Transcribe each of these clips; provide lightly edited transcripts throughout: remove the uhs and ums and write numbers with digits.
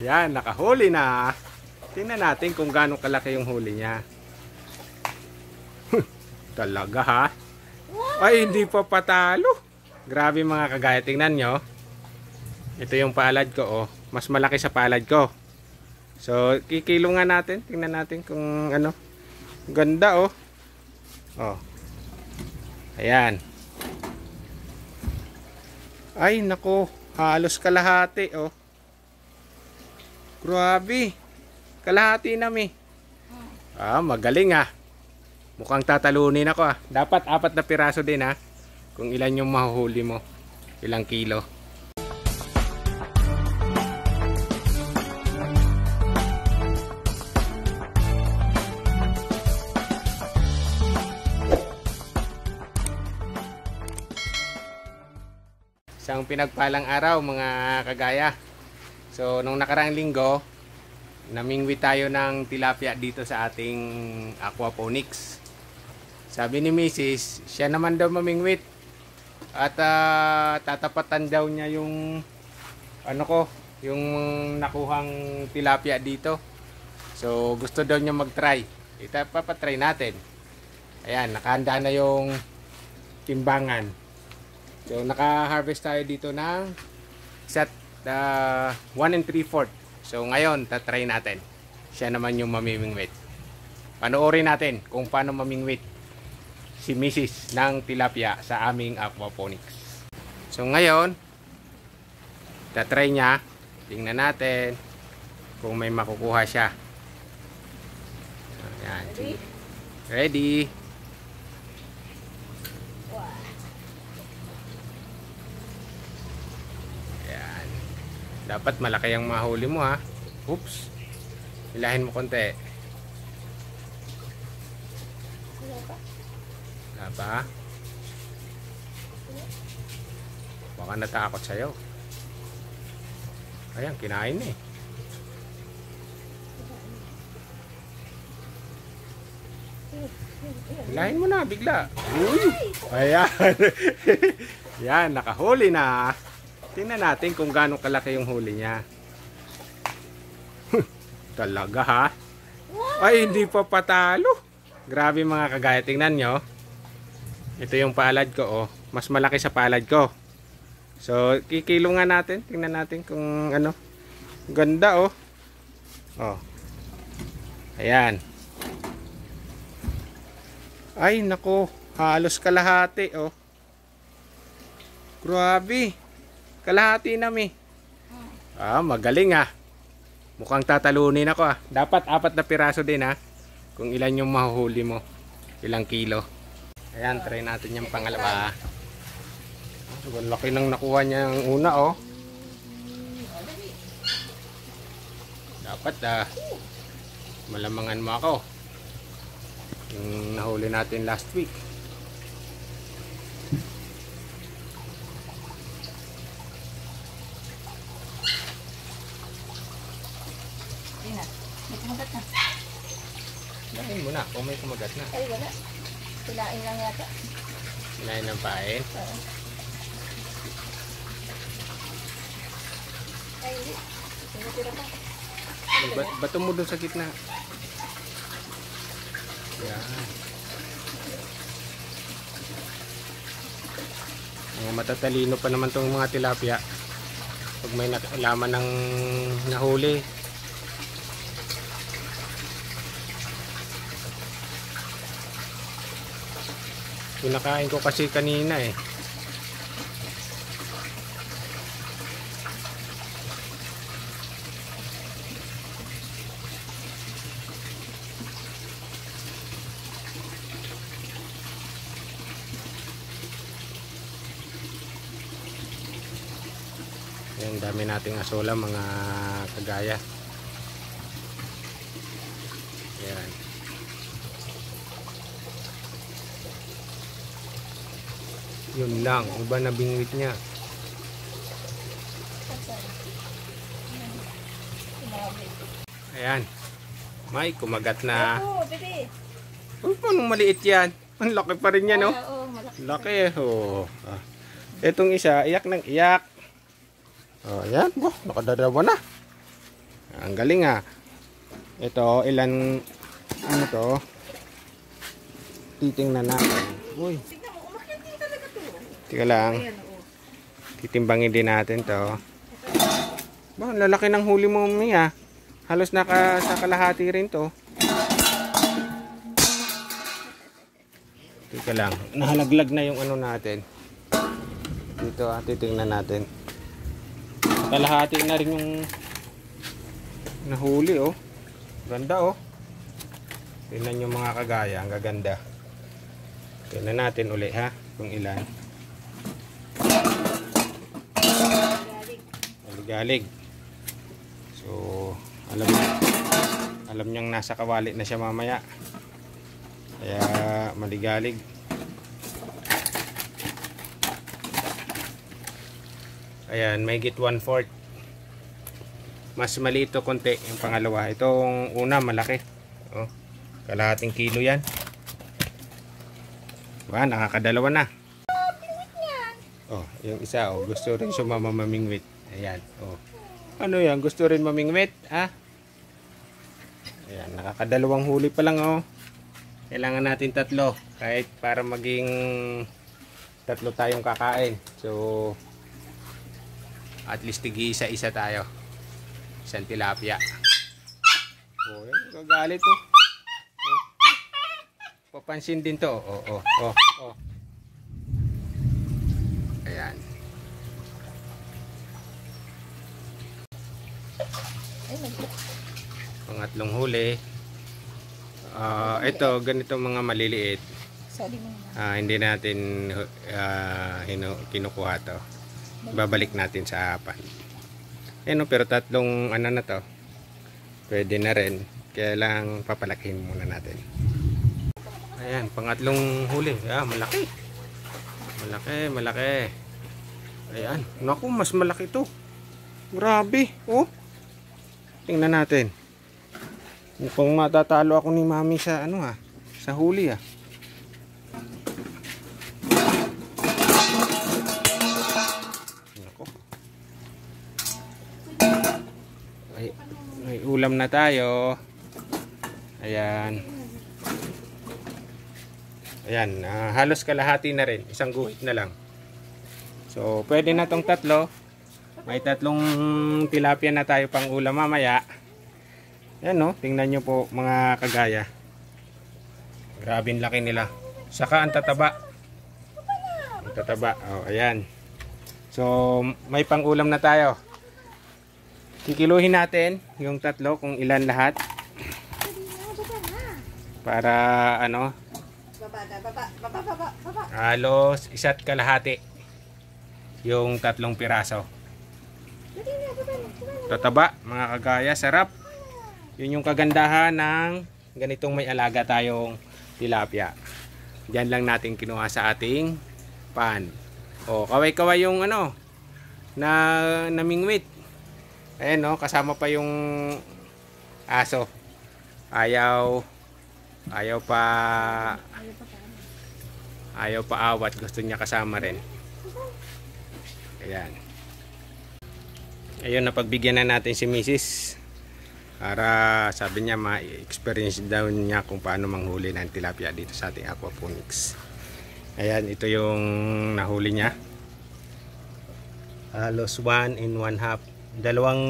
Yan, nakahuli na. Tingnan natin kung gaano kalaki yung huli niya. Talaga ha? Ay, hindi pa patalo. Grabe mga kagaya. Tingnan nyo. Ito yung palad ko, oh. Mas malaki sa palad ko. So, kikilo nga natin. Tingnan natin kung ano. Ganda, oh. Oh. Ayan. Ay, nako. Halos kalahati, oh. Grabe. Kalahati na, mi. Ah, magaling, ah. Mukhang tatalunin ako, ah. Dapat 4 na piraso din, ah. Kung ilan yung mahuhuli mo. Ilang kilo. Isang pinagpalang araw mga kagaya. So nung nakaraang linggo, namingwi tayo ng tilapia dito sa ating aquaponics. Sabi ni Mrs., siya naman daw mamingwit. At tatapatan daw niya yung yung nakuhang tilapia dito. So gusto daw niya mag-try. Papatry natin. Ayan, nakahanda na yung timbangan. So naka-harvest tayo dito ng set 1 3/4. So ngayon tatry natin. Siya naman yung mamimingwit. Panoorin natin kung paano mamingwit si Mrs. ng tilapia sa aming aquaponics. So ngayon tatry niya. Tingnan natin kung may makukuha siya. Ayan. Ready? Dapat malaki ang mahuli mo, ha. Oops. Hilahin mo konti. Wala pa? Baka natakot sa'yo. Ayan, kinain eh. Hilahin mo na, bigla. Uy! Ayan. Yan, nakahuli na. Tingnan natin kung gaano kalaki yung huli niya. Talaga ha? Ay, hindi pa patalo. Grabe mga kagaya. Tingnan nyo. Ito yung palad ko, oh. Mas malaki sa palad ko. So, kikilo nga natin. Tingnan natin kung ano. Ganda, oh. Oh. Ayan. Ay, nako. Halos kalahati, oh. Grabe. Kalahati na, mi. Ah, magaling, ah. Mukhang tatalunin ako, ah. Dapat 4 na piraso din, ah. Kung ilan yung mahuhuli mo. Ilang kilo. Ayan, try natin yung pangalawa. Ang laki nang nakuha niya yung una, oh. Dapat, malamangan mo ako. Yung nahuli natin last week. May kumagat na. Hilahin mo na, kung may kumagat na. Ay, wala. Hilain lang yata. Hilahin ng pain. Oo. Ay, hindi. Tinitira pa. Bato mo doon sa gitna. Yan. Mga matatalino pa naman itong mga tilapia. Pag may laman ng nahuli. Pinakain ko kasi kanina eh. Yan, dami nating asola mga kagaya. Yan. Yun lang, iba na bingwit niya. Ayan. May kumagat na. Oo, bebe. Uy, paano maliit yan? Ang laki pa rin yan, no? Oo, malaki. Laki eh. Oh. Itong isa, iyak ng iyak. Oh, ayan. Oh, nakadalawa na. Ang galing ah. Ito, ilan, ano to? Titingnan natin. Uy. Tignan mo, umakyat din talaga to. Tika lang. Ayan, oo. Titimbangin din natin to. Ba, ang lalaki ng huli mo, Mia. Halos sa kalahati rin to. Tika lang. Nahalaglag na yung ano natin. Dito titingnan natin. Kalahati na rin yung nahuli oh. Ganda oh. Tingnan yung mga kagaya. Ang gaganda. Tingnan natin uli ha. Kung ilan. Galig. So, alam niyang nasa kawali na siya mamaya. Kaya maligalig. Ayan, may git 1/4. Mas maliit to konti yung pangalawa. Itong una malaki. Oh, kalahating kilo yan. Ba, nakakadalawa na. Oh, yung isa oh, gusto rin sumama mamingwit. Ayan, oh. Ano yan? Gusto rin mamingwit, ha? Ayan, nakakadalawang huli pa lang, oh. Kailangan natin 3 kahit para maging 3 tayong kakain. So, at least tigi-isa-isa tayo. Isang tilapia. Oh, yan, gagalit, oh. Oh. Papansin din to, oh, oh, oh, oh. Ayan. Pangatlong huli. Ito, ganito mga maliliit. Sorry mo na. Hindi natin kinukuha to. Babalik natin sa apan. Pero 3 ano na to. Pwede na rin. Kaya lang papalakihin muna natin. Ayan, pangatlong huli. Malaki. Malaki. Ayan. Naku, mas malaki to. Grabe. Oh. Tingnan natin. Mukhang matatalo ako ni Mami sa sa huli ah. Nako. May ulam na tayo. Ayan. Ayan, halos kalahati na rin. Isang guhit na lang. So, pwede na tong 3. May 3 tilapia na tayo pang ulam mamaya. Ayan no, tingnan nyo po mga kagaya. Grabe ang laki nila. Saka ang tataba. Oh, ayan. So, may pang ulam na tayo. Kikiluhin natin yung 3 kung ilan lahat. Para Baba. halos 1 kalahati yung 3 piraso. Tataba, mga kagaya, sarap. Yun yung kagandahan ng ganitong may alaga tayong tilapia. Diyan lang natin kinuha sa ating pan. O, kaway-kaway yung na namingwit. Ayan no, kasama pa yung aso. Ayaw pa awat, gusto niya kasama rin. Ayan. Ayun, napagbigyan na natin si Mrs. Para sabi niya ma-experience daw niya kung paano manghuli ng tilapia dito sa ating aquaponics. Ayan, ito yung nahuli niya. Halos 1 1/2. Dalawang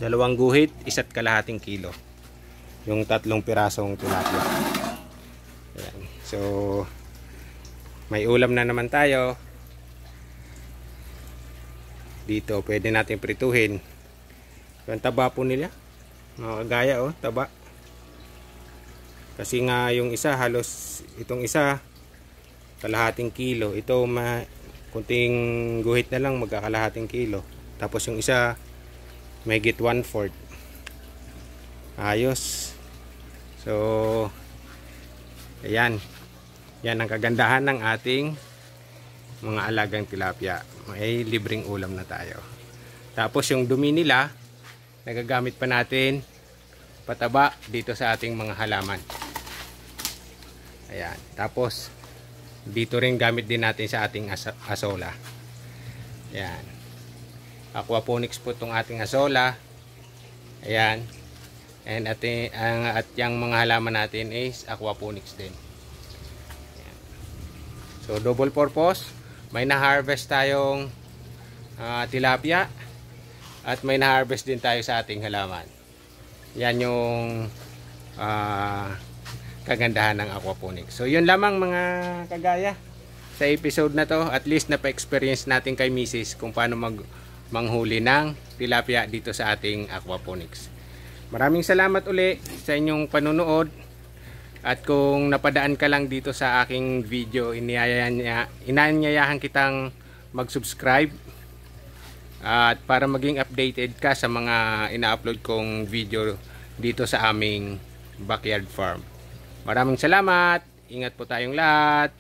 dalawang guhit, 1 kalahating kilo. Yung 3 pirasong tilapia. Ayan. So, may ulam na naman tayo. Dito, pwede natin prituhin. Yung taba po nila. Mga kagaya, oh, taba. Kasi nga yung isa, halos itong isa, kalahating kilo. Ito, kunting guhit na lang, magkakalahating kilo. Tapos yung isa, may git 1/4. Ayos. So, ayan. Yan ang kagandahan ng ating mga alagang tilapia. May libreng ulam na tayo. Tapos yung dumi nila, nagagamit pa natin pataba dito sa ating mga halaman. Ayan. Tapos, dito rin gamit din natin sa ating asola. Ayan. aquaponics po itong ating asola. Ayan. And at yung mga halaman natin is aquaponics din. Ayan. So double purpose. May na-harvest tayong tilapia at may na-harvest din tayo sa ating halaman. Yan yung kagandahan ng aquaponics. So yun lamang mga kagaya sa episode na to. At least napa-experience natin kay Mrs. kung paano manghuli ng tilapia dito sa ating aquaponics. Maraming salamat uli sa inyong panunood. At kung napadaan ka lang dito sa aking video, inanyayahan kitang mag-subscribe at para maging updated ka sa mga ina-upload kong video dito sa aming backyard farm. Maraming salamat. Ingat po tayong lahat.